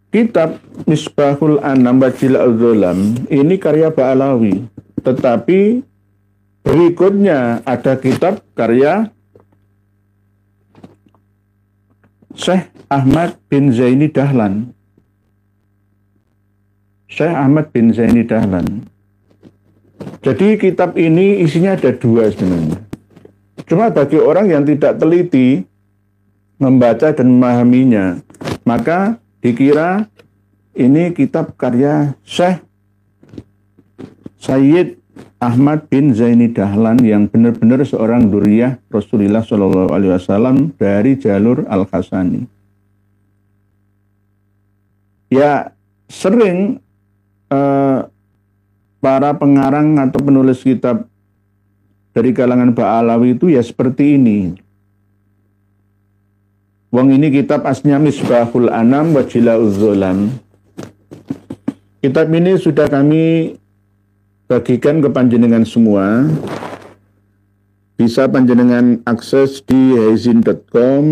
Kitab Misbahul Anam wa Jila'udz Dzalam ini karya Ba'alawi, tetapi berikutnya ada kitab karya Syekh Ahmad bin Zaini Dahlan. Syekh Ahmad bin Zaini Dahlan. Jadi kitab ini isinya ada dua sebenarnya. Cuma bagi orang yang tidak teliti membaca dan memahaminya, maka dikira ini kitab karya Syekh Sayyid Ahmad bin Zaini Dahlan yang benar-benar seorang dzurriyyah Rasulullah SAW dari jalur Al-Hasani. Ya, sering para pengarang atau penulis kitab dari kalangan Ba'alawi itu ya seperti ini. Wong ini kitab aslinya Misbahul Anam wa Jila'udz Dzalam. Kitab ini sudah kami bagikan ke panjenengan semua. Bisa panjenengan akses di haizin.com,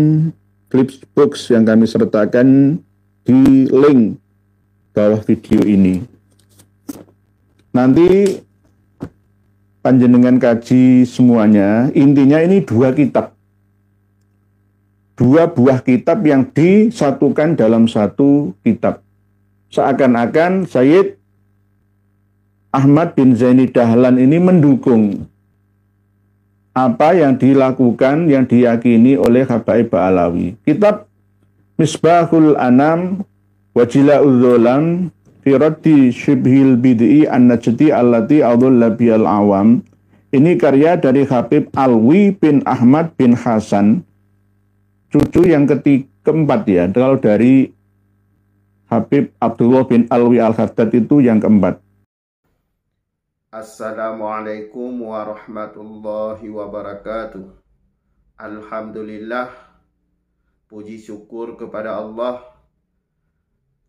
Flipsbooks yang kami sertakan di link bawah video ini. Nanti panjenengan kaji semuanya. Intinya ini dua kitab. Dua buah kitab yang disatukan dalam satu kitab. Seakan-akan Sayyid Ahmad bin Zaini Dahlan ini mendukung apa yang dilakukan, yang diyakini oleh Habaib Ba'alawi. Kitab Misbahul Anam wa Jila'udz Dzalam fi raddi syibhil bid'i an-najdi allati adalla bihal awam. Ini karya dari Habib Alwi bin Ahmad bin Hasan, cucu yang keempat ya. Kalau dari Habib Abdullah bin Alwi Al-Haddad itu yang keempat. Assalamualaikum warahmatullahi wabarakatuh. Alhamdulillah, puji syukur kepada Allah,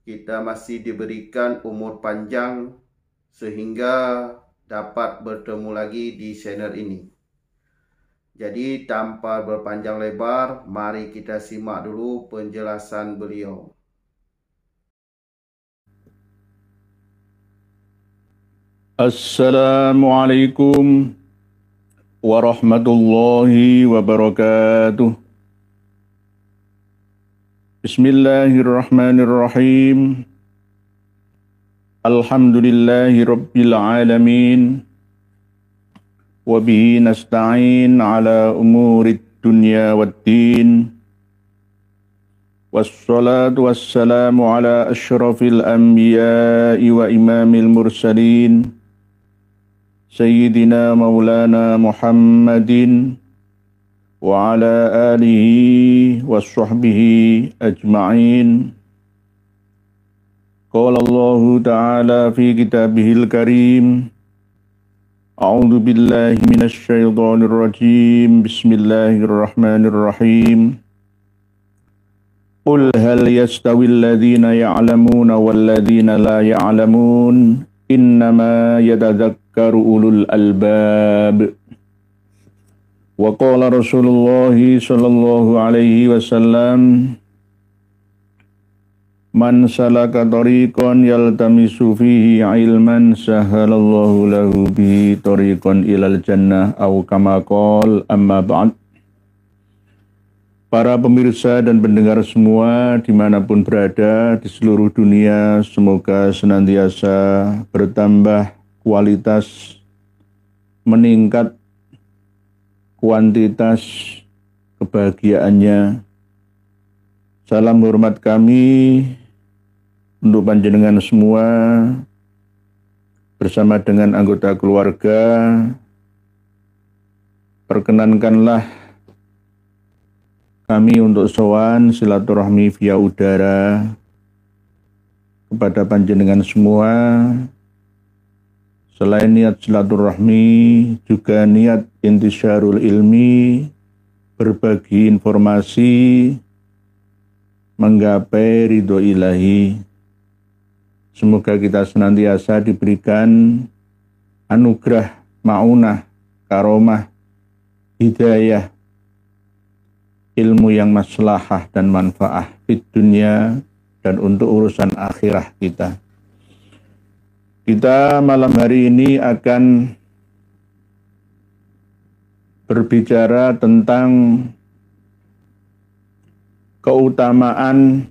kita masih diberikan umur panjang sehingga dapat bertemu lagi di channel ini. Jadi tanpa berpanjang lebar, mari kita simak dulu penjelasan beliau. Assalamualaikum warahmatullahi wabarakatuh. Bismillahirrahmanirrahim. Alhamdulillahi rabbil alamin. Wabihi nasta'in ala umurid dunya waddin. Wassalatu wassalamu ala ashrafil anbiya'i wa imamil mursalin Sayyidina maulana Muhammadin wa ala alihi wa sahbihi ajma'in. Qala Allah ta'ala fi kitabihil karim. A'udzu billahi minasy syaithanir rajim. Bismillahirrahmanirrahim. Qul hal yastawil ladzina ya'lamuna wal ladzina la ya'lamun innama yatadzakkaru ulul albab. Wa qala Rasulullah sallallahu alaihi wasallam, man salaka tariqan yaltamisu fihi ilman sahalallahu lahu bihi tariqan ilal jannah au kama qala. Amma ba'd. Para pemirsa dan pendengar semua dimanapun berada di seluruh dunia, semoga senantiasa bertambah kualitas, meningkat kuantitas kebahagiaannya. Salam hormat kami untuk panjenengan semua bersama dengan anggota keluarga. Perkenankanlah kami untuk sowan silaturahmi via udara kepada panjenengan semua. Selain niat silaturahmi, juga niat intisyarul ilmi, berbagi informasi, menggapai ridho ilahi. Semoga kita senantiasa diberikan anugerah, maunah, karomah, hidayah, ilmu yang maslahah dan manfaah di dunia dan untuk urusan akhirah kita. Kita malam hari ini akan berbicara tentang keutamaan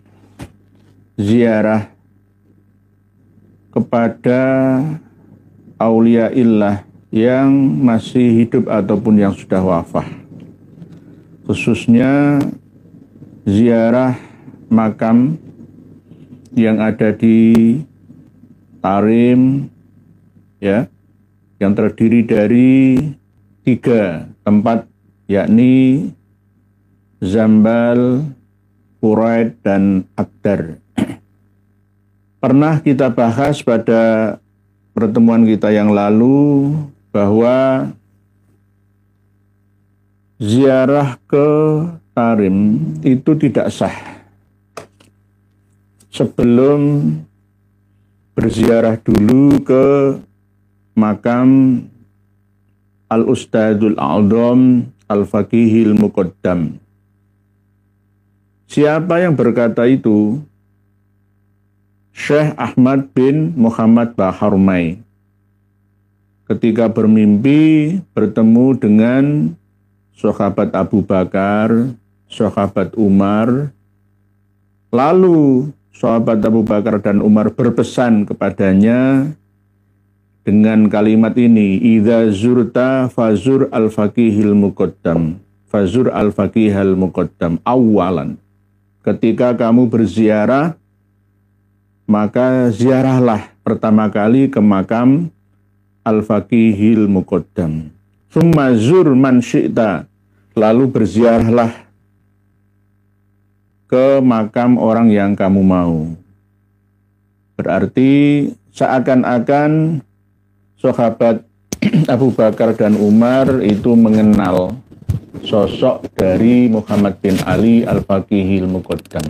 ziarah kepada aulia illah yang masih hidup ataupun yang sudah wafat. Khususnya ziarah makam yang ada di Tarim, ya, yang terdiri dari 3 tempat, yakni Zambal, Quraid, dan Akdar. Pernah kita bahas pada pertemuan kita yang lalu bahwa ziarah ke Tarim itu tidak sah sebelum berziarah dulu ke makam Al-Ustadzul A'dham Al-Faqihil Muqaddam. Siapa yang berkata itu? Syekh Ahmad bin Muhammad Baharumai. Ketika bermimpi bertemu dengan sahabat Abu Bakar, sahabat Umar, lalu sahabat Abu Bakar dan Umar berpesan kepadanya dengan kalimat ini, idza zurta fazur al-faqihil muqaddam, fazur al-faqihal muqaddam awalan. Ketika kamu berziarah, maka ziarahlah pertama kali ke makam al-faqihil muqaddam. Summa zur man syi'ta, lalu berziarahlah ke makam orang yang kamu mau. Berarti seakan-akan sahabat Abu Bakar dan Umar itu mengenal sosok dari Muhammad bin Ali Al-Faqihil Muqaddam.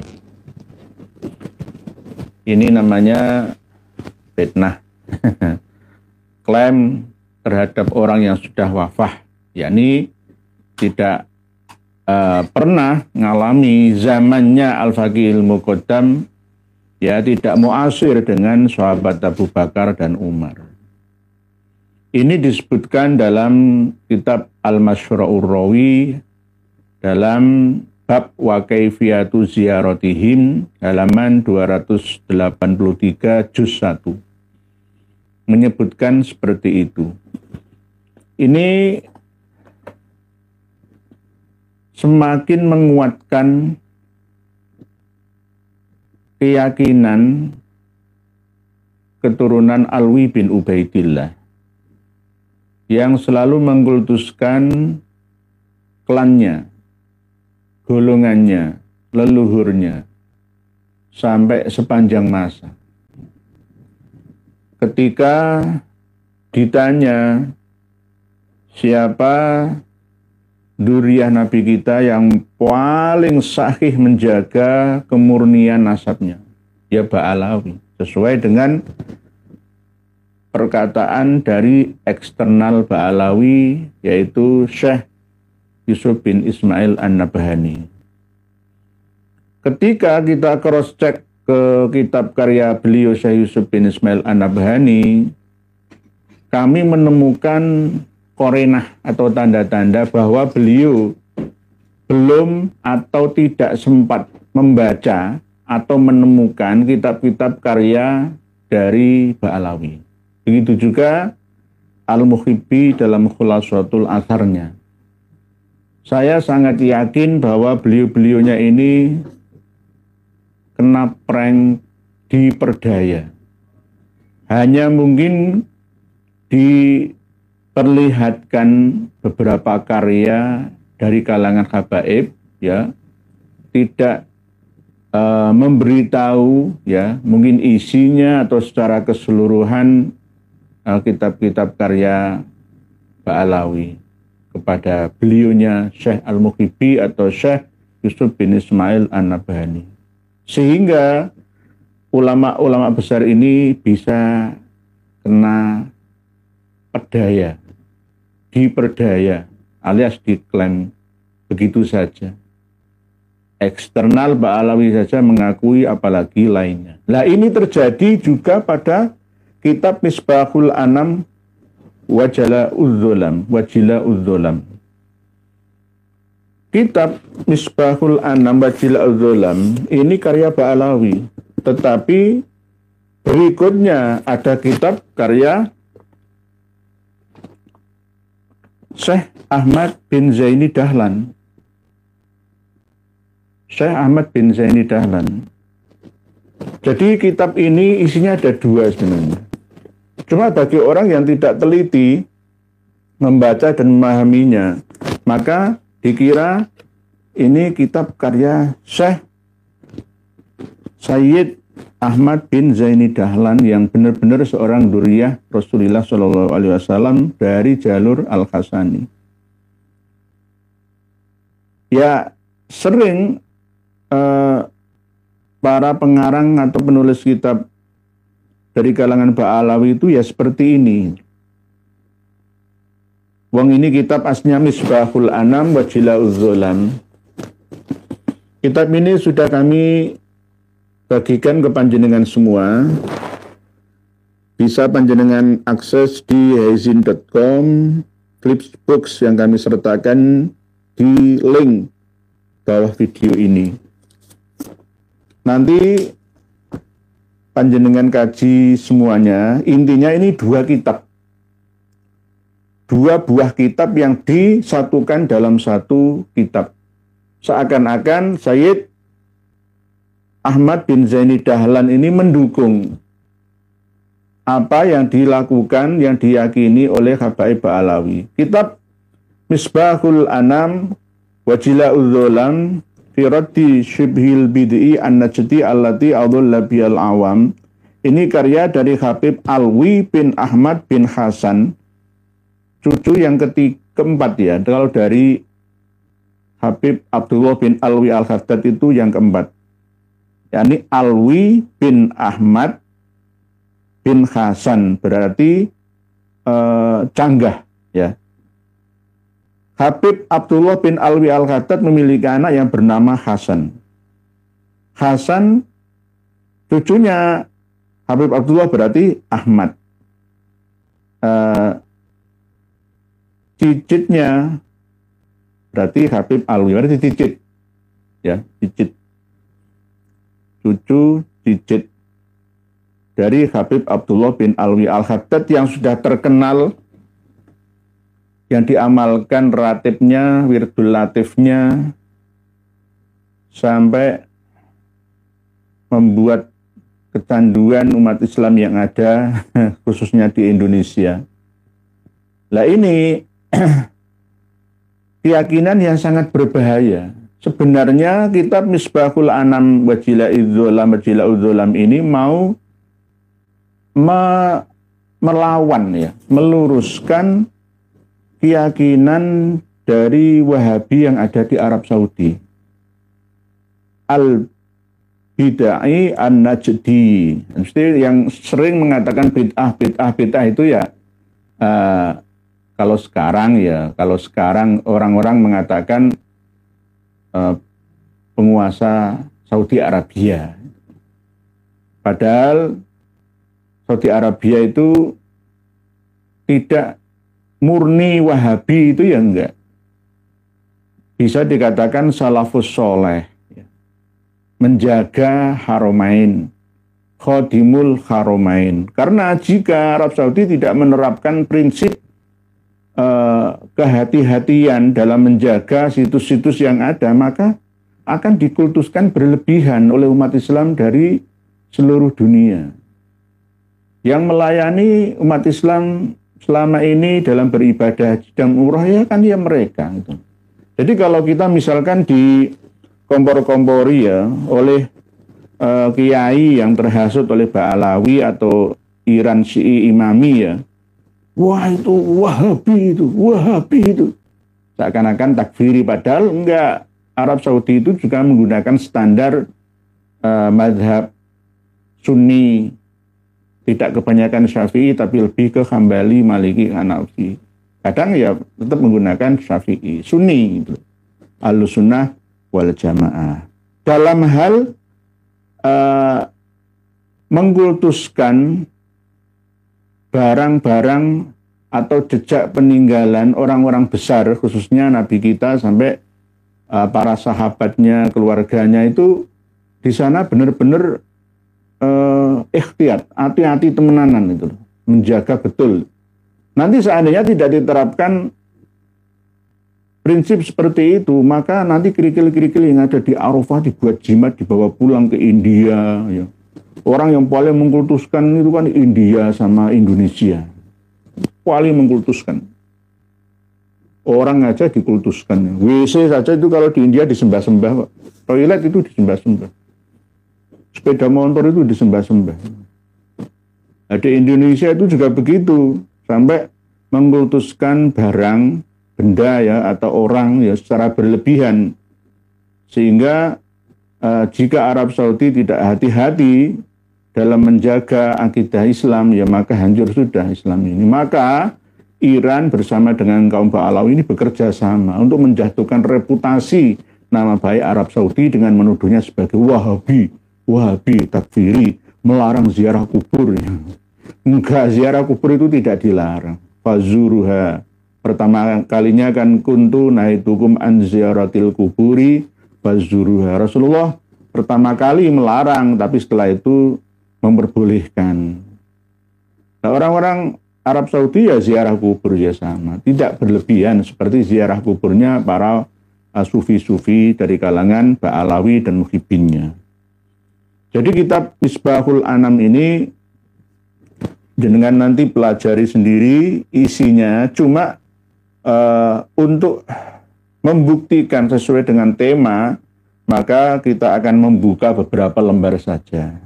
Ini namanya fitnah. Klaim terhadap orang yang sudah wafat, yakni tidak pernah mengalami zamannya Al-Faqihil Muqaddam, ya, tidak muasir dengan sahabat Abu Bakar dan Umar. Ini disebutkan dalam kitab Al-Masyra'ur Rawi dalam bab wa kaifiyatu ziyaratihim halaman 283 juz 1. Menyebutkan seperti itu. Ini semakin menguatkan keyakinan keturunan Alwi bin Ubaidillah yang selalu mengkultuskan klannya, golongannya, leluhurnya sampai sepanjang masa. Ketika ditanya siapa dzurriyyah Nabi kita yang paling sahih menjaga kemurnian nasabnya, ya Ba'alawi, sesuai dengan perkataan dari eksternal Ba'alawi, yaitu Syekh Yusuf bin Ismail An-Nabhani. Ketika kita cross check ke kitab karya beliau Syekh Yusuf bin Ismail An-Nabhani, kami menemukan korenah atau tanda-tanda bahwa beliau belum atau tidak sempat membaca atau menemukan kitab-kitab karya dari Ba'alawi. Begitu juga Al-Muhibbi dalam Khulasatul Atharnya. Saya sangat yakin bahwa beliau-beliaunya ini kena prank diperdaya. Hanya mungkin diperlihatkan beberapa karya dari kalangan habaib, ya, tidak memberitahu, ya, mungkin isinya atau secara keseluruhan kitab-kitab karya Ba'alawi kepada beliaunya Syekh Al-Muhibbi atau Syekh Yusuf bin Ismail An-Nabhani. Sehingga ulama-ulama besar ini bisa kena perdaya, diperdaya, alias diklaim begitu saja. eksternal Ba'alawi saja mengakui, apalagi lainnya. Nah, ini terjadi juga pada kitab Misbahul Anam wa Jila'udz Dzolam. Kitab Misbahul Anam wa Jila'udz Dzolam ini karya Ba'alawi, tetapi berikutnya ada kitab karya Syekh Ahmad bin Zaini Dahlan. Syekh Ahmad bin Zaini Dahlan. Jadi kitab ini isinya ada dua sebenarnya. Cuma bagi orang yang tidak teliti membaca dan memahaminya, maka dikira ini kitab karya Syekh Sayyid Ahmad bin Zaini Dahlan yang benar-benar seorang dzurriyyah Rasulullah SAW dari jalur Al-Hasani. Ya, sering para pengarang atau penulis kitab dari kalangan Ba'alawi itu ya seperti ini. Wong ini kitab aslinya Misbahul Anam wa Jila'udz Dzolam. Kitab ini sudah kami bagikan ke panjenengan semua. Bisa panjenengan akses di haizin.com, Flipsbooks yang kami sertakan di link bawah video ini. Nanti panjenengan kaji semuanya. Intinya ini dua kitab. Dua buah kitab yang disatukan dalam satu kitab. Seakan-akan Sayyid Ahmad bin Zaini Dahlan ini mendukung apa yang dilakukan, yang diyakini oleh Habaib Ba'alawi. Kitab Misbahul Anam wa Jila'udz Dzolam fi raddi syibhil bid'i an-najdi allati adalla bihal awam. Ini karya dari Habib Alwi bin Ahmad bin Hasan, cucu yang keempat ya. Kalau dari Habib Abdullah bin Alwi Al-Haddad itu yang keempat. yakni Alwi bin Ahmad bin Hasan, berarti canggah ya. Habib Abdullah bin Alwi Al-Haddad memiliki anak yang bernama Hasan. Hasan cucunya Habib Abdullah berarti Ahmad. Cicitnya berarti Habib Alwi, berarti cicit ya, cicit, cucu cicit dari Habib Abdullah bin Alwi Al-Haddad yang sudah terkenal, yang diamalkan ratibnya, wirdul latifnya, sampai membuat kecanduan umat Islam yang ada, khususnya di Indonesia. Lah ini keyakinan yang sangat berbahaya. Sebenarnya kitab Misbahul Anam wa Jila'udz Dzolam ini mau melawan ya, meluruskan keyakinan dari Wahabi yang ada di Arab Saudi. Al-Bid'ah An-Najdi. Mesti yang sering mengatakan bid'ah itu ya, kalau sekarang orang-orang mengatakan penguasa Saudi Arabia. Padahal Saudi Arabia itu tidak murni Wahabi, itu ya enggak. Bisa dikatakan salafus soleh, menjaga Haramain, khodimul Haramain. Karena jika Arab Saudi tidak menerapkan prinsip kehati-hatian dalam menjaga situs-situs yang ada, maka akan dikultuskan berlebihan oleh umat Islam dari seluruh dunia. Yang melayani umat Islam selama ini dalam beribadah haji dan umrah ya kan ya mereka. Gitu. Jadi kalau kita misalkan di kompor-kompori ya oleh kiai yang terhasut oleh Ba'alawi atau Iran Syi'i Imami ya, wah itu Wahabi itu. Seakan-akan takfiri, padahal enggak. Arab Saudi itu juga menggunakan standar mazhab Sunni. Tidak kebanyakan Syafi'i, tapi lebih ke Hambali, Maliki, Hanafi. Kadang ya tetap menggunakan Syafi'i, Sunni gitu. Ahlus Sunnah wal jamaah. Dalam hal mengkultuskan barang-barang atau jejak peninggalan orang-orang besar, khususnya Nabi kita sampai para sahabatnya, keluarganya itu di sana benar-benar ikhtiyat, hati-hati temenanan itu, menjaga betul. Nanti seandainya tidak diterapkan prinsip seperti itu, maka nanti kerikil-kerikil yang ada di Arafah dibuat jimat, dibawa pulang ke India. Ya. Orang yang paling mengkultuskan itu kan India sama Indonesia. Paling mengkultuskan. Orang aja dikultuskan. WC saja itu kalau di India disembah-sembah. Toilet itu disembah-sembah. Sepeda motor itu disembah-sembah. Nah, di Indonesia itu juga begitu. Sampai mengkultuskan barang, benda ya, atau orang ya secara berlebihan. Sehingga jika Arab Saudi tidak hati-hati dalam menjaga akidah Islam, ya maka hancur sudah Islam ini. Maka Iran bersama dengan kaum Ba'alawi ini bekerja sama untuk menjatuhkan reputasi nama baik Arab Saudi dengan menuduhnya sebagai Wahabi, takfiri, melarang ziarah kubur. Enggak, ziarah kubur itu tidak dilarang. Fazuruha. Pertama kalinya kan kuntu naitukum an ziaratil kuburi fazuruha. Rasulullah pertama kali melarang, tapi setelah itu memperbolehkan. Nah, orang-orang Arab Saudi ya ziarah kubur ya sama, tidak berlebihan seperti ziarah kuburnya para sufi-sufi dari kalangan Ba'alawi dan muhibbinnya. Jadi kitab Misbahul Anam ini jenengan nanti pelajari sendiri, isinya cuma untuk membuktikan sesuai dengan tema, maka kita akan membuka beberapa lembar saja.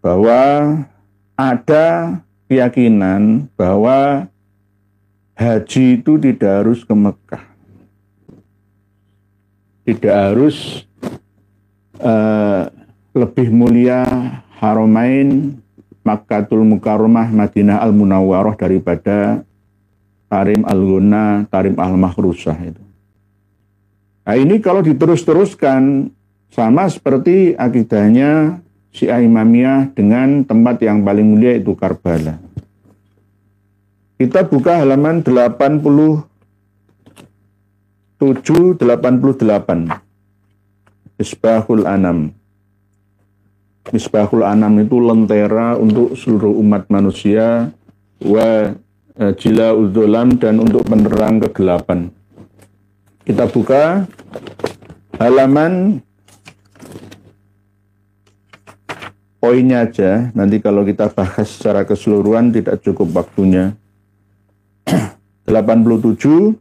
Bahwa ada keyakinan bahwa haji itu tidak harus ke Mekah. Tidak harus lebih mulia Haramain, Makkatul Mukarramah, Madinah Al-Munawwarah daripada Tarim Al-Ghunna, Tarim Al-Makhrusah itu. Nah ini kalau diterus-teruskan sama seperti akidahnya Syiah Imamiyah dengan tempat yang paling mulia itu Karbala. Kita buka halaman 87-88. Misbahul Anam. Misbahul Anam itu lentera untuk seluruh umat manusia, wa jila udzolam, dan untuk penerang kegelapan. Kita buka halaman poinnya aja, nanti kalau kita bahas secara keseluruhan tidak cukup waktunya. 87,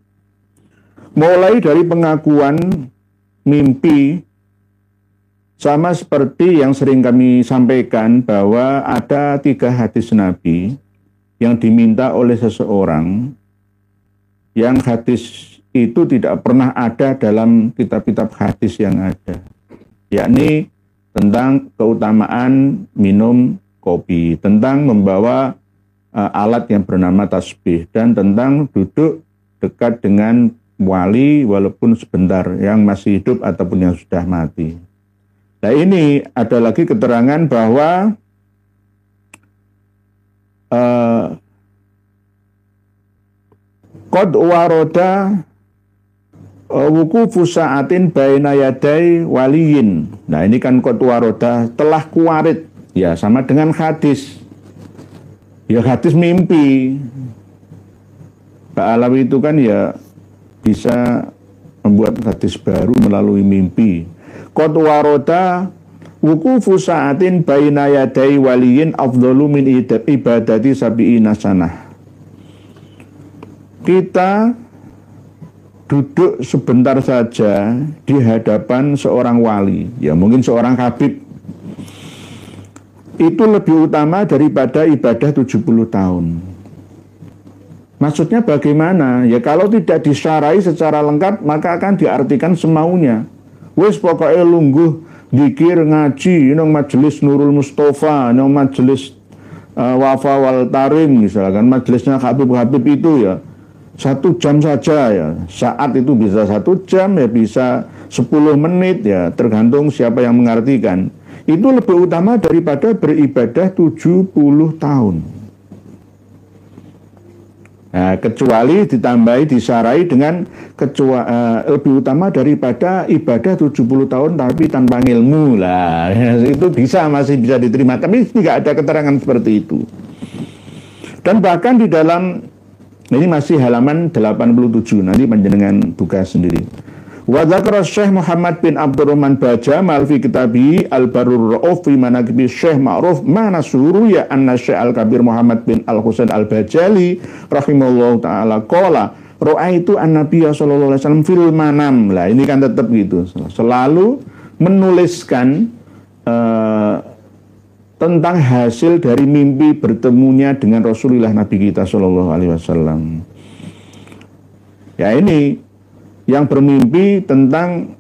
mulai dari pengakuan mimpi, sama seperti yang sering kami sampaikan bahwa ada 3 hadis Nabi yang diminta oleh seseorang, yang hadis itu tidak pernah ada dalam kitab-kitab hadis yang ada, yakni tentang keutamaan minum kopi, tentang membawa alat yang bernama tasbih, dan tentang duduk dekat dengan wali walaupun sebentar, yang masih hidup ataupun yang sudah mati. Nah ini ada lagi keterangan bahwa qad waroda wukufu sa'atin baina yadai waliyin. Nah ini kan qad waroda, telah kuwarid, ya sama dengan hadis. Ya hadis mimpi. Ba'alawi itu kan ya bisa membuat hadis baru melalui mimpi. Qad waroda wukufu sa'atin baina yadai waliyin afdalu min ibadati sabi'ina sanah. Kita duduk sebentar saja di hadapan seorang wali, ya mungkin seorang habib, itu lebih utama daripada ibadah 70 tahun. Maksudnya bagaimana? Ya kalau tidak disyarai secara lengkap, maka akan diartikan semaunya. Wes pokoknya lungguh zikir ngaji nang majelis Nurul Mustafa, nang majelis Wafa wal Tarim misalkan, majelisnya Habib-Habib itu ya. 1 jam saja ya. Saat itu bisa 1 jam ya, bisa 10 menit ya, tergantung siapa yang mengartikan. Itu lebih utama daripada beribadah 70 tahun. Nah, kecuali ditambahi, disarai dengan lebih utama daripada ibadah 70 tahun tapi tanpa ilmu lah. Itu masih bisa diterima, tapi tidak ada keterangan seperti itu. Dan bahkan di dalam, ini masih halaman 87, nanti panjenengan buka sendiri. Wa dzakara Syekh Muhammad bin Abdurrahman Bajamal fi kitabi Al-Barrur Ra'uf fi manaqibi Syekh Ma'ruf Manasuru ya anna Syekh Al-Kabir Muhammad bin Al-Husain Al-Bajali rahimahullahu ta'ala qala ra'aitu an-nabiyya sallallahu alaihi wasallam fil manam. Lah ini kan tetap gitu, selalu menuliskan tentang hasil dari mimpi bertemunya dengan Rasulullah Nabi kita sallallahu alaihi wasallam. Ya ini yang bermimpi tentang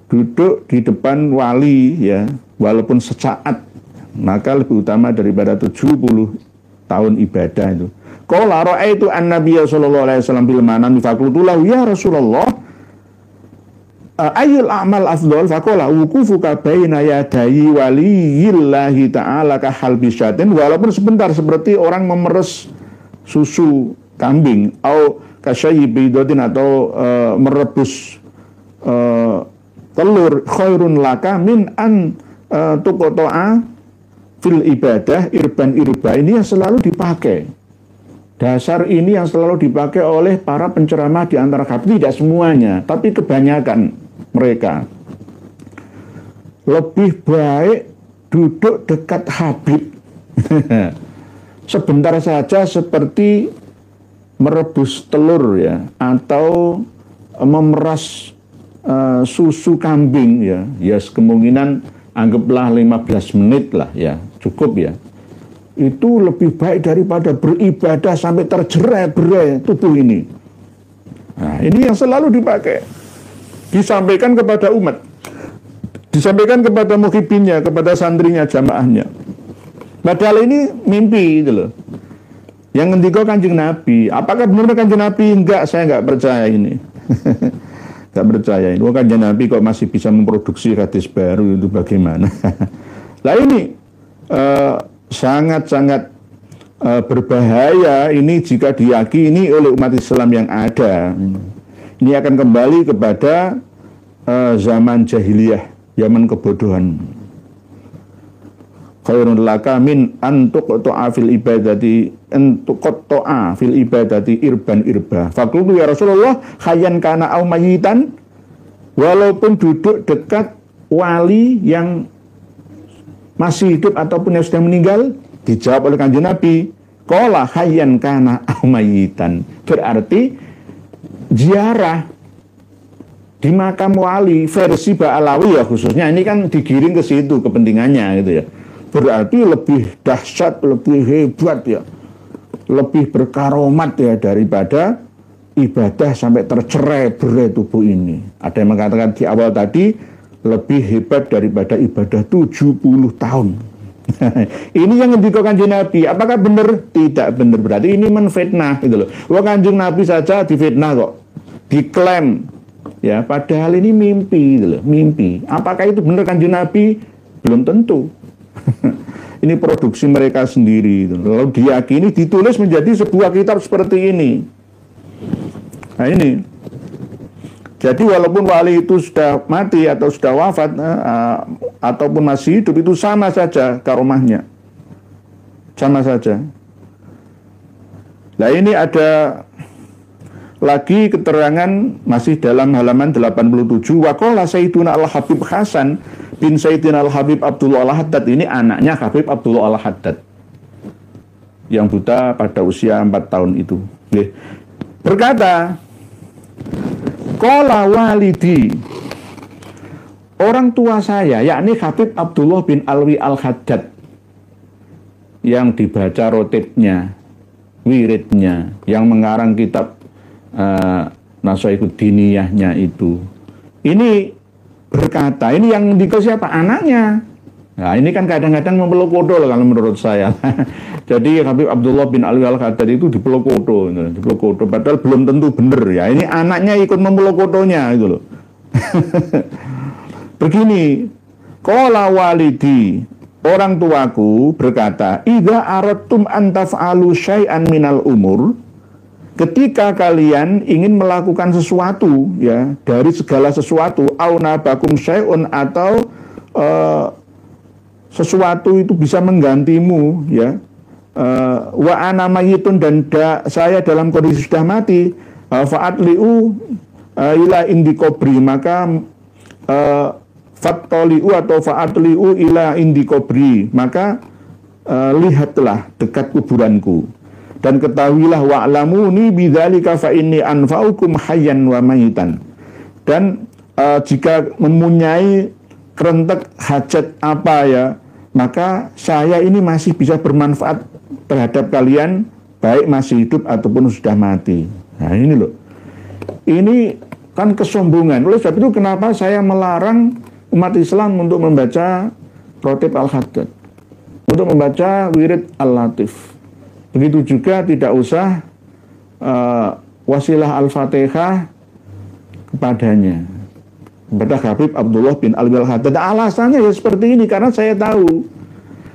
duduk di depan wali ya, walaupun sesaat, maka lebih utama daripada 70 tahun ibadah itu. Qala ra'aitu an-nabiyya sallallahu alaihi wasallam bil manam faqultu lahu ya Rasulullah ayyul a'mal afdal faqala wuqufuka baina yadayi waliyillahi ta'ala ka halbi syatin, walaupun sebentar seperti orang memeres susu kambing, au kasyayibidotin atau merebus telur, khairun laka min an tuqta'a fil ibadah irban irba. Ini yang selalu dipakai, dasar ini yang selalu dipakai oleh para penceramah di antara kami, tidak semuanya tapi kebanyakan mereka. Lebih baik duduk dekat Habib sebentar saja seperti merebus telur ya, atau memeras susu kambing ya, ya kemungkinan anggaplah 15 menit lah ya, cukup ya. Itu lebih baik daripada beribadah sampai terjerai-berai tubuh ini. Nah, ini yang selalu dipakai, disampaikan kepada umat, disampaikan kepada muhibinnya, kepada santrinya, jamaahnya. Padahal ini mimpi itu loh. Yang ngendika Kanjeng Nabi. Apakah benar Kanjeng Nabi? Enggak, saya enggak percaya ini. Enggak percaya ini. Kanjeng Nabi kok masih bisa memproduksi hadis baru, itu bagaimana? Nah ini sangat-sangat berbahaya ini jika diyakini oleh umat Islam yang ada. Ini akan kembali kepada zaman jahiliyah, zaman kebodohan. Khairun laka min antuqta'a fil ibadati antuqta'a fil ibadati irban irba. Faqultu ya Rasulullah hayyan kana au mayitan, walaupun duduk dekat wali yang masih hidup ataupun yang sudah meninggal. Dijawab oleh Kanjeng Nabi, qala hayyan kana au mayitan. Berarti ziarah di makam wali versi Ba'alawi ya khususnya, ini kan digiring ke situ kepentingannya gitu ya. Berarti lebih dahsyat, lebih hebat ya, lebih berkaromat ya daripada ibadah sampai tercerai-berai tubuh ini. Ada yang mengatakan di awal tadi lebih hebat daripada ibadah 70 tahun. Ini yang dikatakan Kanjeng Nabi. Apakah benar? Tidak benar. Berarti ini menfitnah gitu loh. Wah, Kanjeng Nabi saja difitnah kok, diklaim ya, padahal ini mimpi gitu loh, mimpi. Apakah itu benar Kanjeng Nabi? Belum tentu. Ini produksi mereka sendiri. Lalu diyakini ditulis menjadi sebuah kitab seperti ini. Nah ini. Jadi walaupun wali itu sudah mati atau sudah wafat ataupun masih hidup, itu sama saja karomahnya. Sama saja. Nah ini ada lagi keterangan masih dalam halaman 87. Waqala Sayyiduna Al-Habib Hasan bin Sayyidina Al-Habib Abdullah Al-Haddad, ini anaknya Habib Abdullah Al-Haddad yang buta pada usia 4 tahun itu. Berkata, qala walidi, orang tua saya, yakni Habib Abdullah bin Alwi Al-Haddad, yang dibaca rotibnya, wiridnya, yang mengarang kitab Nasaihud Diniyahnya itu. Ini berkata, ini yang dikasih siapa? Anaknya. Nah, ini kan kadang-kadang memeluk kodo kalau menurut saya. Jadi Habib Abdullah bin Alwi Al-Haddad itu dipeluk kodo, padahal belum tentu benar ya. Ini anaknya ikut memeluk kodonya itu loh. Begini, qala walidi, orang tuaku berkata, idza aradtum an taf'alu syai'an minal umur, ketika kalian ingin melakukan sesuatu ya dari segala sesuatu, au nabakum syai'un, atau sesuatu itu bisa menggantimu ya, wa ana mayyitun, dan saya dalam kondisi sudah mati, fa'atli'u ila indi kubri, maka fattoli'u atau fa'atli'u ila indi kubri, maka lihatlah dekat kuburanku, dan ketahuilah wa'lamuni bidzalika fa inni anfa'ukum hayyan wa mayitan, dan jika mempunyai kerentek hajat apa ya, maka saya ini masih bisa bermanfaat terhadap kalian, baik masih hidup ataupun sudah mati. Nah ini loh, ini kan kesombongan. Oleh sebab itu kenapa saya melarang umat Islam untuk membaca Rotib Al-Haddad, untuk membaca Wirid Al-Latif. Begitu juga tidak usah wasilah Al-Fatihah kepadanya, kepada Habib Abdullah bin Alwi Al-Haddad. Alasannya ya seperti ini, karena saya tahu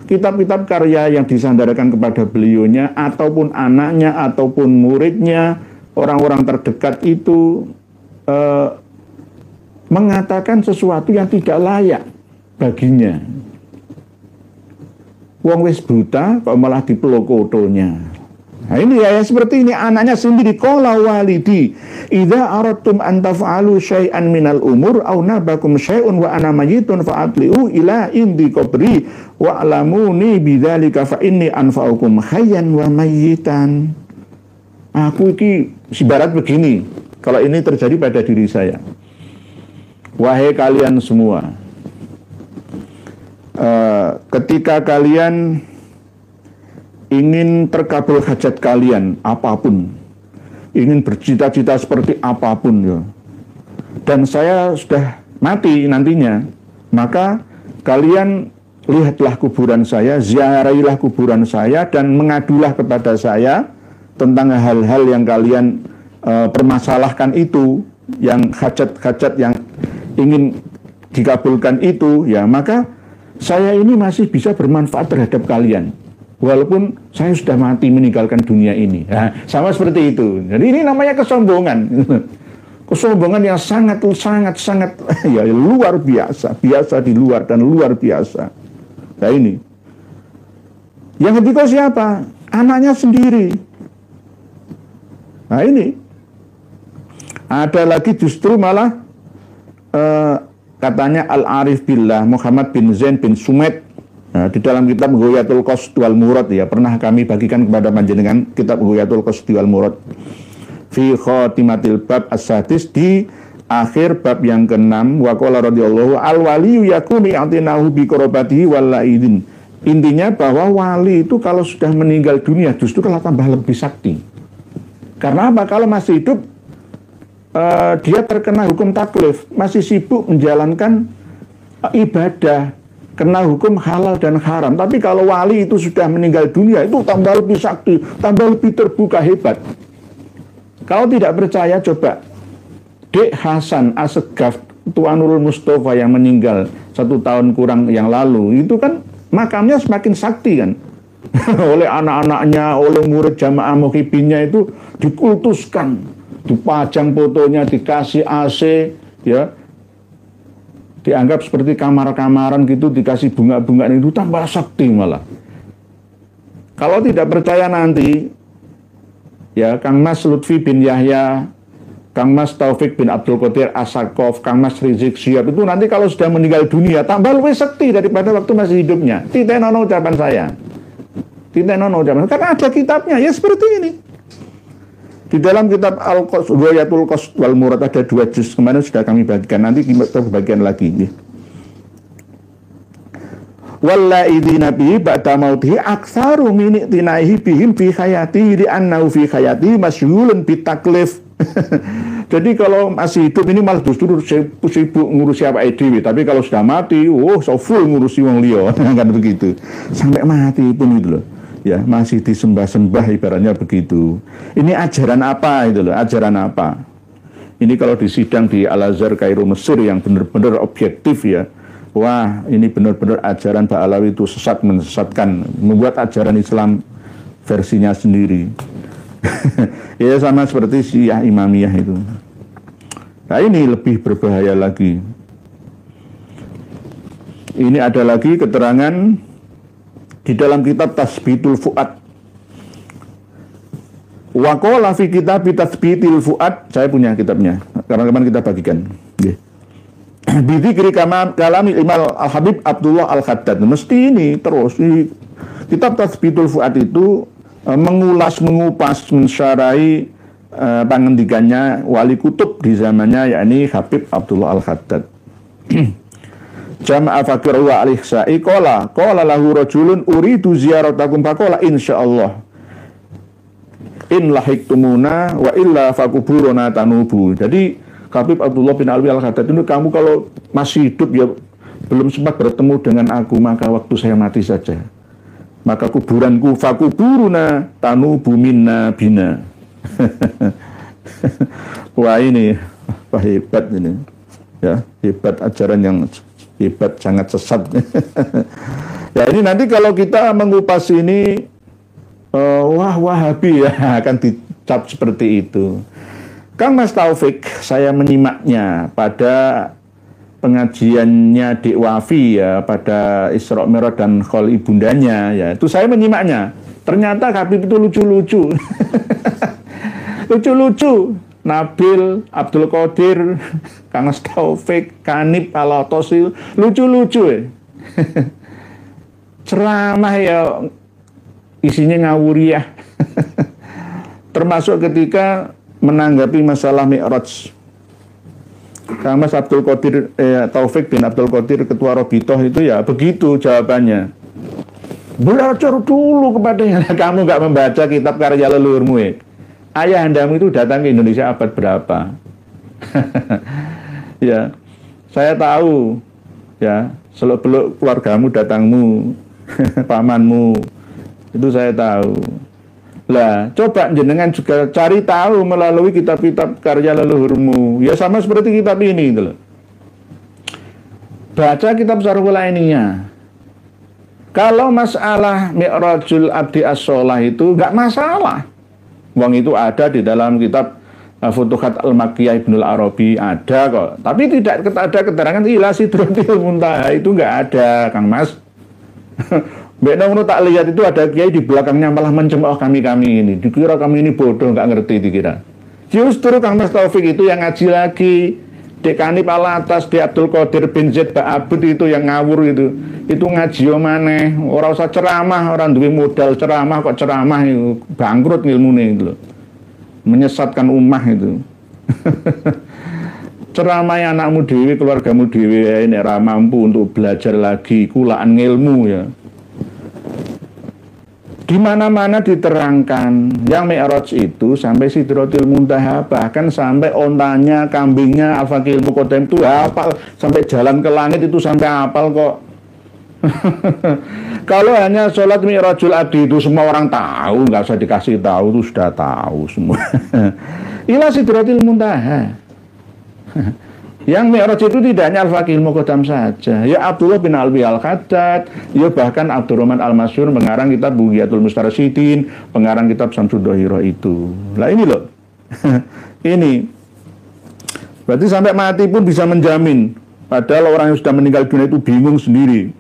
kitab-kitab karya yang disandarkan kepada beliaunya, ataupun anaknya, ataupun muridnya, orang-orang terdekat itu mengatakan sesuatu yang tidak layak baginya. Wong wis buta kok malah dipeluk kotonya. Nah ini ya seperti ini, anaknya sendiri, qala walidi idza aradtum an taf'alu syai'an minal umur aw nabakum syai'un wa ana mayyitun fa'atli'u ila indi qabri wa'lamuni bidzalika fa inni anfa'ukum hayyan wa mayyitan. Aku iki ibarat begini, kalau ini terjadi pada diri saya. Wahai kalian semua, ketika kalian ingin terkabul hajat kalian apapun, ingin bercita-cita seperti apapun ya, dan saya sudah mati nantinya, maka kalian lihatlah kuburan saya, ziarahilah kuburan saya, dan mengadulah kepada saya tentang hal-hal yang kalian permasalahkan itu, yang hajat-hajat yang ingin dikabulkan itu ya, maka saya ini masih bisa bermanfaat terhadap kalian walaupun saya sudah mati meninggalkan dunia ini. Nah, sama seperti itu. Jadi ini namanya kesombongan. Kesombongan yang sangat ya luar biasa, biasa di luar dan luar biasa. Nah ini. Yang ketiga siapa? Anaknya sendiri. Nah ini. Ada lagi justru malah katanya Al-Arif Billah Muhammad bin Zain bin Sumed. Nah, di dalam kitab Ghoyatul Qasd wal Murad ya, pernah kami bagikan kepada panjenengan kitab Ghoyatul Qasd wal Murad fi khatimatil bab as-sadis, di akhir bab yang ke-6, wa qala radhiyallahu al waliyu yakuni atinahu bi qarabatihi wal laidin. Intinya bahwa wali itu kalau sudah meninggal dunia justru kalau tambah lebih sakti. Karena apa? Kalau masih hidup dia terkena hukum taklif, masih sibuk menjalankan ibadah, kena hukum halal dan haram. Tapi kalau wali itu sudah meninggal dunia, itu tambah lebih sakti, tambah lebih terbuka, hebat. Kalau tidak percaya, coba Dek Hasan Assegaf Tuanul Mustafa yang meninggal 1 tahun kurang yang lalu, itu kan makamnya semakin sakti kan. Oleh anak-anaknya, oleh murid jamaah muhibinnya itu dikultuskan, dipajang fotonya, dikasih AC ya, dianggap seperti kamar-kamaran gitu, dikasih bunga-bunga, itu tambah sakti malah. Kalau tidak percaya nanti ya, Kang Mas Lutfi bin Yahya, Kang Mas Taufik bin Abdul Qadir Asakov, Kang Mas Rizik Syihab, itu nanti kalau sudah meninggal dunia tambah lebih sakti daripada waktu masih hidupnya. Titenono ucapan saya, titenono ucapan, karena ada kitabnya ya seperti ini. Di dalam kitab Al-Ghoyatul Qasd wal Murad ada 2 juz, kemarin sudah kami bagikan, nanti kita bagikan lagi ya. Wallaidina bihi ba'da mautihi aktsaru min itinaihi bihim fi hayati li annahu fi hayati masyghulun bitaklif. Jadi kalau masih hidup ini malah justru sibuk ngurusi apa EDW. Tapi kalau sudah mati, so full ngurusi wong liya. Kan begitu. Sampai mati pun gitu loh. Ya, masih disembah-sembah ibaratnya begitu. Ini ajaran apa itu loh? Ajaran apa? Ini kalau di sidang di Al-Azhar Kairo Mesir yang benar-benar objektif ya. Wah, ini benar-benar ajaran Ba'alawi itu sesat, menyesatkan, membuat ajaran Islam versinya sendiri. Ya sama seperti Syiah Imamiyah itu. Nah ini lebih berbahaya lagi. Ini ada lagi keterangan di dalam kitab Tasbitul Fuad. Wa qala fi kitab Tasbitul Fuad, saya punya kitabnya. Kapan-kapan kita bagikan. Nggih. Bidzikri kalam Imam Al-Habib Abdullah Al-Khaddad. Mesti ini terus di kitab Tasbitul Fuad itu mengulas, mengupas, mensyarai pengendikannya wali kutub di zamannya, yakni Habib Abdullah Al-Khaddad. Jama'a fakir wa al-ihsa'i qala lahu rajulun uridu ziyaratakum faqala insyaallah in lahiktumuna wa illa fakuburuna tanubu. Jadi Habib Abdullah bin Alwi Al-Khaddad itu, kamu kalau masih hidup ya belum sempat bertemu dengan aku, maka waktu saya mati saja, maka kuburanku fakuburuna tanubu minna bina. Wah ini hebat ini ya, hebat ajaran yang hebat, sangat sesat. Ya ini nanti kalau kita mengupas ini wah Wahabi ya, akan dicap seperti itu. Kang Mas Taufik, saya menyimaknya pada pengajiannya Dek Wafi ya, pada Isra Mi'raj dan Khol ibundanya ya, itu saya menyimaknya. Ternyata Habib itu lucu-lucu. Lucu-lucu. Nabil, Abdul Qadir, Kang Mas Taufik, Kanib, Al-Tosi, lucu-lucu ya. Ceramah ya, isinya ngawuriah. Termasuk ketika menanggapi masalah Mi'raj. Kang Mas Abdul Qadir Taufik bin Abdul Qadir Ketua Robitoh itu ya begitu jawabannya. Belajar dulu kepadanya. Kamu nggak membaca kitab karya leluhurmu ya. Ayah andamu itu datang ke Indonesia abad berapa? Ya, saya tahu ya, seluk-beluk keluargamu, datangmu, pamanmu, itu saya tahu. Lah, coba jenengan juga cari tahu melalui kitab-kitab karya leluhurmu. Ya sama seperti kitab ini gitu loh. Baca kitab Syarhul Ainiyah. Kalau masalah Mi'rajul Abdi As-Sholah itu nggak masalah. Wong itu ada di dalam kitab Futuhat Al-Makkiyah Ibnul Arabi, ada kok. Tapi tidak ada keterangan ila Sidratil Muntaha, itu nggak ada, Kang Mas. Mbak Nongno tak lihat itu ada kiai di belakangnya malah mencemooh kami ini. Dikira kami ini bodoh, nggak ngerti dikira. Justru Kang Mas Taufik itu yang ngaji lagi. Dek Kanib Al-Atas, Dek Abdul Qadir bin Zaid Ba'abud itu yang ngawur itu ngaji maneh, ora usah ceramah, orang duwe modal ceramah kok ceramah itu bangkrut ilmune itu loh. Menyesatkan ummah itu. Ceramah anakmu dewe, keluargamu dewe, ini ora mampu untuk belajar lagi, kulaan ilmu ya. Di mana-mana diterangkan yang Mi'raj itu sampai Sidratil Muntaha, bahkan sampai ontanya, kambingnya, Al-Faqih Al-Muqaddam itu hafal, sampai jalan ke langit itu sampai hafal kok. Kalau hanya sholat Mi'rajul Abdi itu semua orang tahu, nggak usah dikasih tahu, itu sudah tahu semua. Ila Sidratil Muntaha. Yang Mi'raj itu tidak hanya Al-Faqih Al-Muqaddam saja, ya Abdullah bin Alwi Al-Khaddad, ya bahkan Abdurrahman Al-Masyhur mengarang kitab Bughiyatul Mustarsyidin, pengarang kitab Syamsud Dohirah itu. Lah ini loh. Ini berarti sampai mati pun bisa menjamin, padahal orang yang sudah meninggal dunia itu bingung sendiri.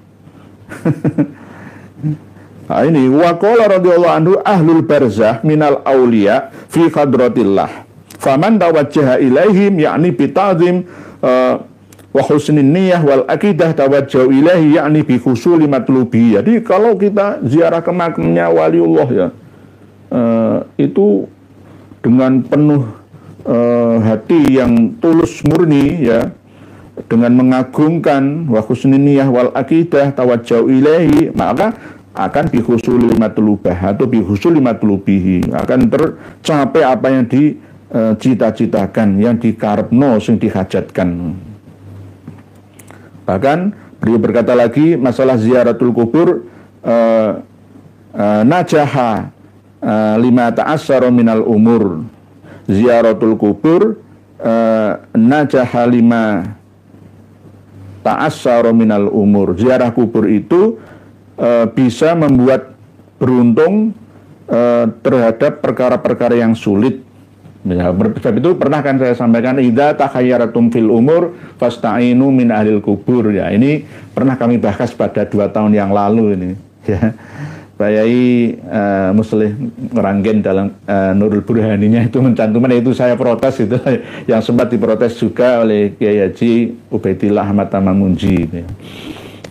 Nah ini wa qala radhiyallahu anhu ahlul barzah minal auliya fi hadratillah faman tawajjaha ilaihim yakni bitazim wa husnin niyyah wal aqidah tawajjahu ilaihi yakni bi husuli matlubi. Jadi kalau kita ziarah ke makamnya waliullah ya, itu dengan penuh hati yang tulus murni ya, dengan mengagungkan wa husnin niyyah wal aqidah tawajjahu ilaihi, maka akan bi husuli matlubah atau bi husuli matlubihi, akan tercapai apa yang di cita-citakan, yang dikarepno, sing dihajatkan. Bahkan beliau berkata lagi masalah ziaratul kubur, najaha lima ta'assara minal umur. Ziaratul kubur najaha lima ta'assara minal umur. Ziarah kubur itu bisa membuat beruntung terhadap perkara-perkara yang sulit. Ya, sebab itu pernah kan saya sampaikan, idza takhayyaratum fil umur fasta'inu min ahlil kubur. Ya, ini pernah kami bahas pada 2 tahun yang lalu ini. Ya. Pak Yai Muslih Ngeranggen dalam Nurul Burhaninya itu mencantumkan, itu saya protes itu yang sempat diprotes juga oleh Kiai Haji Ubaidillah Ahmad Tamamunji.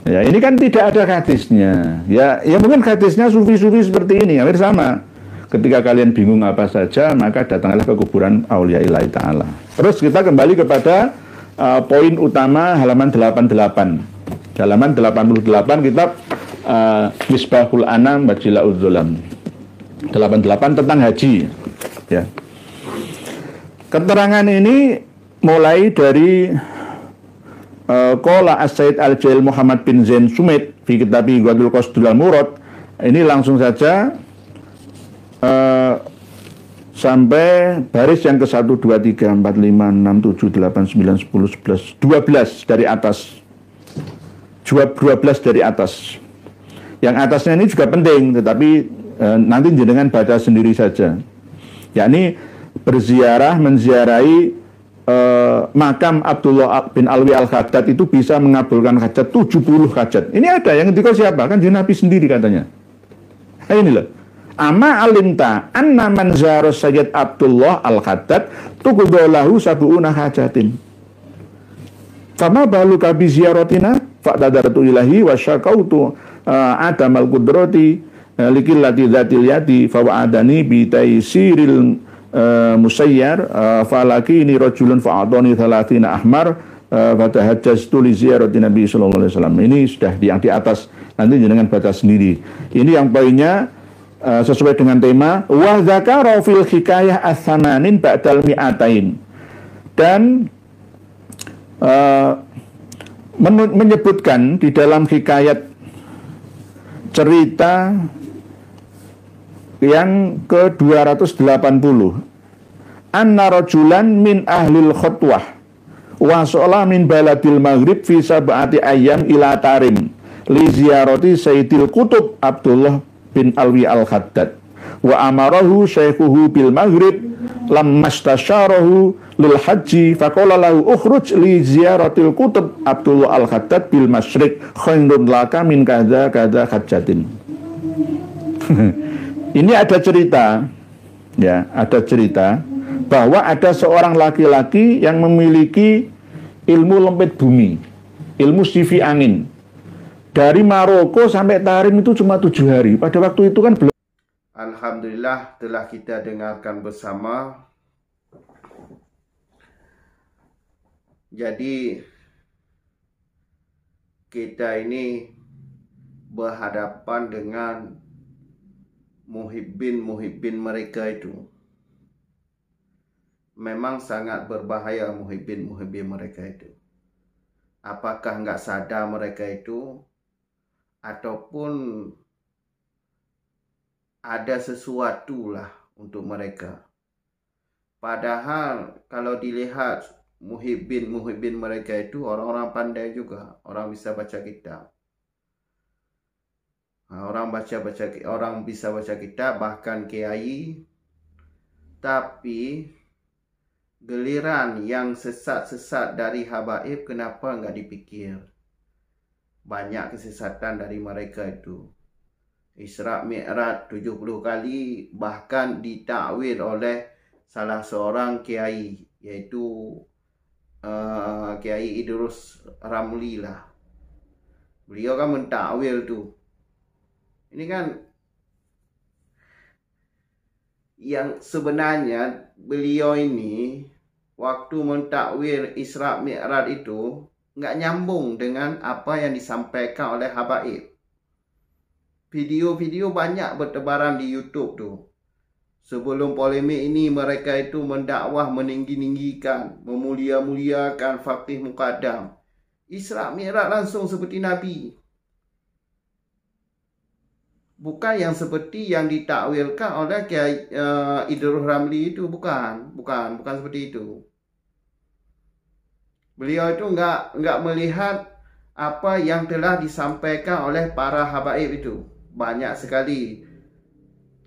Ya, ini kan tidak ada hadisnya. Ya mungkin hadisnya sufi-sufi seperti ini, hampir sama. Ketika kalian bingung apa saja, maka datanglah ke kuburan Aulia Ilahi Ta'ala. Terus kita kembali kepada poin utama halaman 88. Halaman 88 kitab Misbahul Anam Bajila'ud Dzulam. 88 tentang haji. Ya. Keterangan ini mulai dari Qala As-Said Al-Jail Muhammad bin Zain Sumit fi kitabi Ghadul Qasdul Al-Murad. Ini langsung saja sampai baris yang ke-1, 2, 3, 4, 5, 6, 7, 8, 9, 10, 11, 12 dari atas. 12 dari atas. Yang atasnya ini juga penting, tetapi nanti jenengan baca sendiri saja. Yakni berziarah, menziarahi makam Abdullah bin Alwi Al-Khaddad itu bisa mengabulkan hajat 70 hajat. Ini ada yang ketika siapa? Kan Nabi sendiri katanya. Nah, ini loh. Ama alimta anna man zara Sayyid Abdullah Al-Khaddad tuqdalahu sab'una hajatin. Fama baluka bi ziyaratina fa'tadartu ilahi wa syakautu adamal qudrati likillati dzatil yadi fa wa'adani bi taysiril musayyar falakini rajulun fa'adani 30 ahmar fatahajjaztu li ziyarati Nabi sallallahu alaihi wasallam. Ini sudah yang di atas, nanti jangan baca sendiri. Ini yang poinnya sesuai dengan tema wa dzakara fil hikayah as-samanin ba'dal mi'atain, dan menyebutkan di dalam hikayat cerita yang ke-280 anna rajulan min ahlil khutwah wa shola min baladil maghrib fi sab'ati ayyam ila tarim li ziyarati Sayyidil Qutub Abdullah bin Alwi Al-Khaddad wa amarahu syaikhuhu bil maghrib lamma istasyarahu lil haji faqala lahu ukhruj li ziyaratil Qutub Abdullah Al-Khaddad bil masyriq khairun laka min kadza kadza hajjatin. Ini ada cerita, ya, ada cerita bahwa ada seorang laki-laki yang memiliki ilmu lempit bumi, ilmu sifi angin. Dari Maroko sampai Tarim itu cuma 7 hari. Pada waktu itu kan belum. Alhamdulillah telah kita dengarkan bersama. Jadi kita ini berhadapan dengan muhibbin mereka itu. Memang sangat berbahaya muhibbin mereka itu. Apakah nggak sadar mereka itu, ataupun ada sesuatu lah untuk mereka. Padahal kalau dilihat muhibbin mereka itu orang-orang pandai juga, orang bisa baca kitab. Orang bisa baca kitab, bahkan kiai. Tapi geliran yang sesat-sesat dari habaib kenapa nggak dipikir? Banyak kesesatan dari mereka itu. Isra Mi'raj 70 kali bahkan ditakwil oleh salah seorang kiai, yaitu Kiai Idrus Ramli lah. Beliau kan mentakwil tuh. Ini kan yang sebenarnya beliau ini waktu mentakwil Isra Mi'raj itu nggak nyambung dengan apa yang disampaikan oleh habaib. Video-video banyak bertebaran di YouTube tuh. Sebelum polemik ini, mereka itu mendakwah, meninggi-ninggikan, memulia-muliakan Faqih Muqaddam. Isra Mi'raj langsung seperti Nabi. Bukan yang seperti yang ditakwilkan oleh Kiai Idrus Ramli itu. Bukan seperti itu. Beliau itu enggak melihat apa yang telah disampaikan oleh para habaib itu. Banyak sekali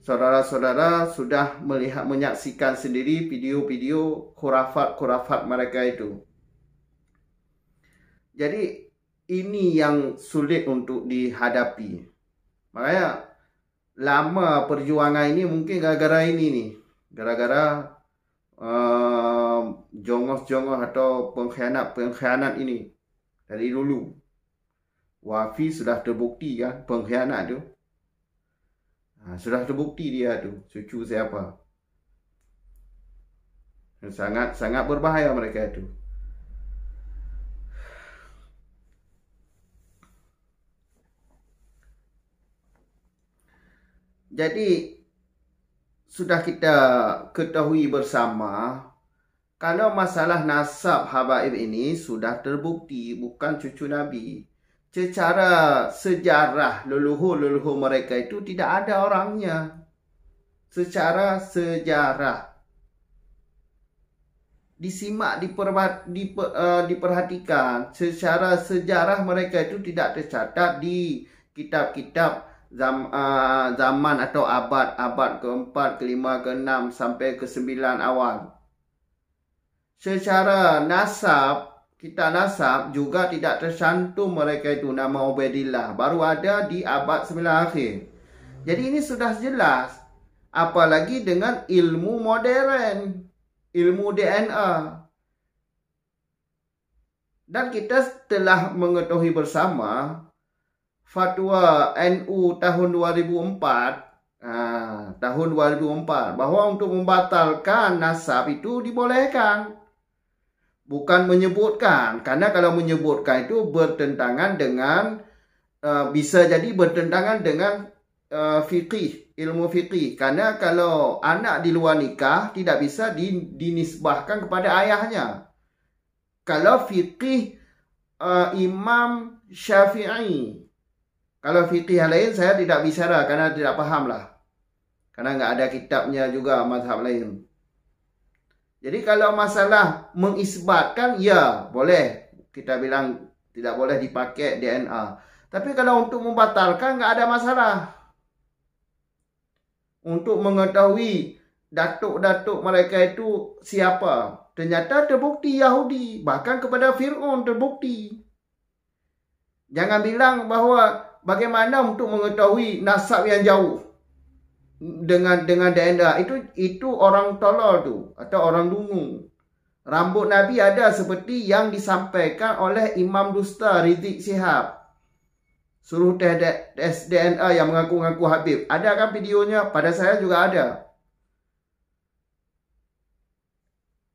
saudara-saudara sudah menyaksikan sendiri video-video khurafat mereka itu. Jadi ini yang sulit untuk dihadapi. Makanya lama perjuangan ini mungkin gara-gara ini nih. Gara-gara jongos-jongos atau pengkhianat ini dari dulu. Wafi sudah terbukti kan pengkhianat tu. Sudah terbukti dia tu cucu siapa. Sangat berbahaya mereka itu. Jadi sudah kita ketahui bersama, kalau masalah nasab habaib ini sudah terbukti bukan cucu Nabi. Secara sejarah leluhur mereka itu tidak ada orangnya. Secara sejarah disimak, diperhatikan. Secara sejarah mereka itu tidak tercatat di kitab-kitab zaman atau abad ke-4, ke-5, ke-6 sampai ke-9 awal. Secara nasab, kitab nasab juga tidak tercantum mereka itu nama Ubaidillah. Baru ada di abad 9 akhir. Jadi ini sudah jelas. Apalagi dengan ilmu modern, ilmu DNA. Dan kita telah mengetahui bersama fatwa NU tahun 2004, tahun 2004, bahwa untuk membatalkan nasab itu dibolehkan. Bukan menyebutkan, karena kalau menyebutkan itu bertentangan dengan, bisa jadi bertentangan dengan fiqih, ilmu fiqih. Karena kalau anak di luar nikah tidak bisa dinisbahkan kepada ayahnya. Kalau fiqih Imam Syafi'i, kalau fiqih yang lain saya tidak bicara karena tidak paham lah. Karena nggak ada kitabnya juga mazhab lain. Jadi kalau masalah mengisbatkan, ya boleh. Kita bilang tidak boleh dipakai DNA. Tapi kalau untuk membatalkan, nggak ada masalah. Untuk mengetahui datuk-datuk mereka itu siapa. Ternyata terbukti Yahudi. Bahkan kepada Fir'aun terbukti. Jangan bilang bahwa bagaimana untuk mengetahui nasab yang jauh dengan DNA itu orang tolol tu atau orang dungu. Rambut Nabi ada seperti yang disampaikan oleh Imam Dusta Rizik Shihab. Suruh tes DNA yang mengaku-ngaku Habib. Ada kan videonya? Pada saya juga ada.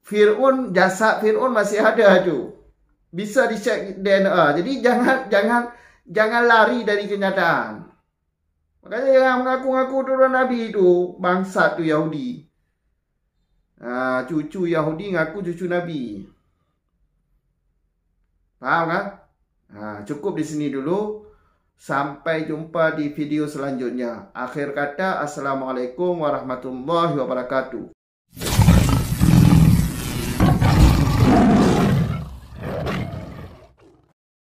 Fir'aun, jasad Fir'aun masih ada tu. Bisa dicek DNA. Jadi jangan lari dari kenyataan. Makanya yang mengaku-ngaku turun Nabi itu bangsa tu Yahudi. Cucu Yahudi ngaku cucu Nabi. Faham kan? Cukup di sini dulu. Sampai jumpa di video selanjutnya. Akhir kata, Assalamualaikum warahmatullahi wabarakatuh.